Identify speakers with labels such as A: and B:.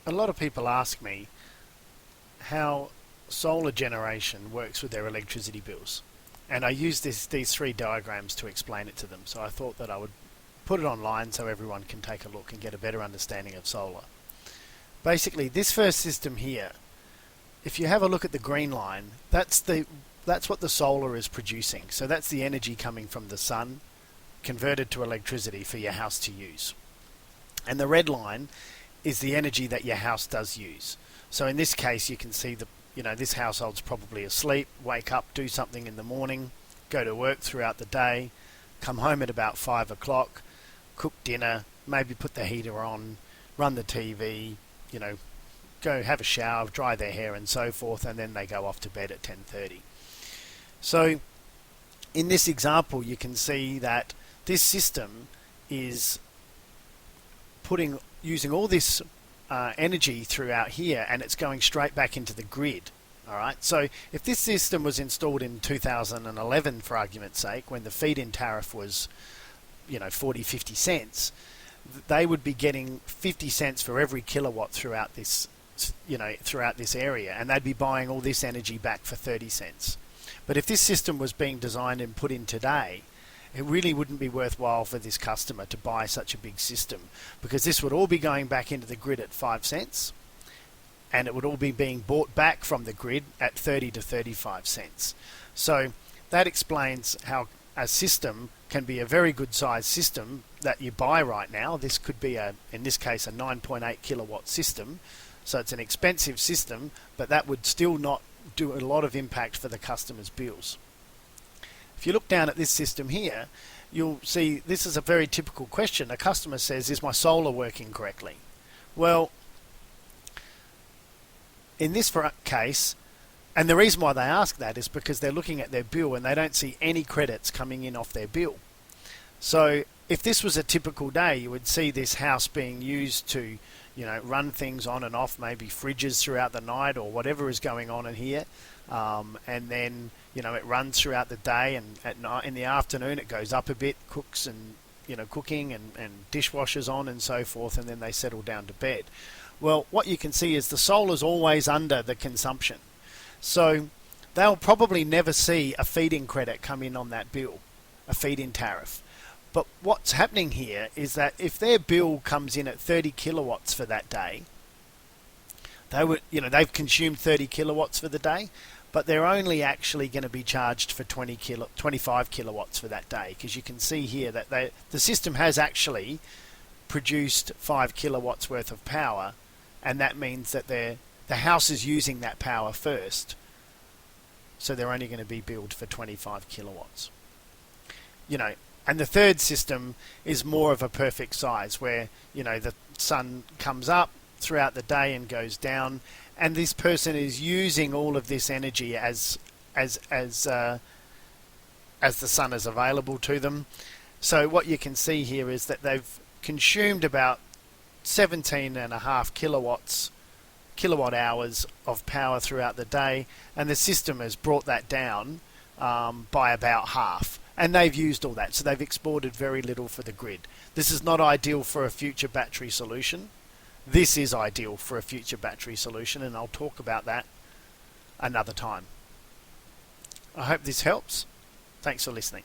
A: A lot of people ask me how solar generation works with their electricity bills. And I use these three diagrams to explain it to them. So I thought that I would put it online so everyone can take a look and get a better understanding of solar. Basically, this first system here, if you have a look at the green line, that's what the solar is producing. So that's the energy coming from the sun converted to electricity for your house to use. And the red line is the energy that your house does use. So in this case, you can see this household's probably asleep, wake up, do something in the morning, go to work throughout the day, come home at about 5 o'clock, cook dinner, maybe put the heater on, run the TV, go have a shower, dry their hair and so forth, and then they go off to bed at 10:30. So in this example, you can see that this system is using all this energy throughout here, and it's going straight back into the grid. All right. So if this system was installed in 2011, for argument's sake, when the feed-in tariff was 40-50 cents, they would be getting 50 cents for every kilowatt throughout this area, and they'd be buying all this energy back for 30 cents. But if this system was being designed and put in today, it really wouldn't be worthwhile for this customer to buy such a big system, because this would all be going back into the grid at 5 cents, and it would all be being bought back from the grid at 30 to 35 cents. So that explains how a system can be a very good size system that you buy right now. This could be in this case, a 9.8 kilowatt system. So it's an expensive system, but that would still not do a lot of impact for the customer's bills. If you look down at this system here, you'll see this is a very typical question. A customer says, is my solar working correctly? Well, in this case, and the reason why they ask that is because they're looking at their bill and they don't see any credits coming in off their bill. So if this was a typical day, you would see this house being used to run things on and off, maybe fridges throughout the night or whatever is going on in here. And then, it runs throughout the day, and at night, in the afternoon, it goes up a bit, cooks and, cooking and dishwashers on and so forth, and then they settle down to bed. Well, what you can see is the solar's always under the consumption. So they'll probably never see a feed-in credit come in on that bill, a feed-in tariff. But what's happening here is that if their bill comes in at 30 kilowatts for that day, they've consumed 30 kilowatts for the day, but they're only actually going to be charged for 25 kilowatts for that day, because you can see here that the system has actually produced 5 kilowatts worth of power, and that means that the house is using that power first, so they're only going to be billed for 25 kilowatts. And the third system is more of a perfect size, where the sun comes up throughout the day and goes down, and this person is using all of this energy as the sun is available to them. So what you can see here is that they've consumed about 17.5 kilowatt hours of power throughout the day, and the system has brought that down by about half. And they've used all that, so they've exported very little for the grid. This is not ideal for a future battery solution. This is ideal for a future battery solution, and I'll talk about that another time. I hope this helps. Thanks for listening.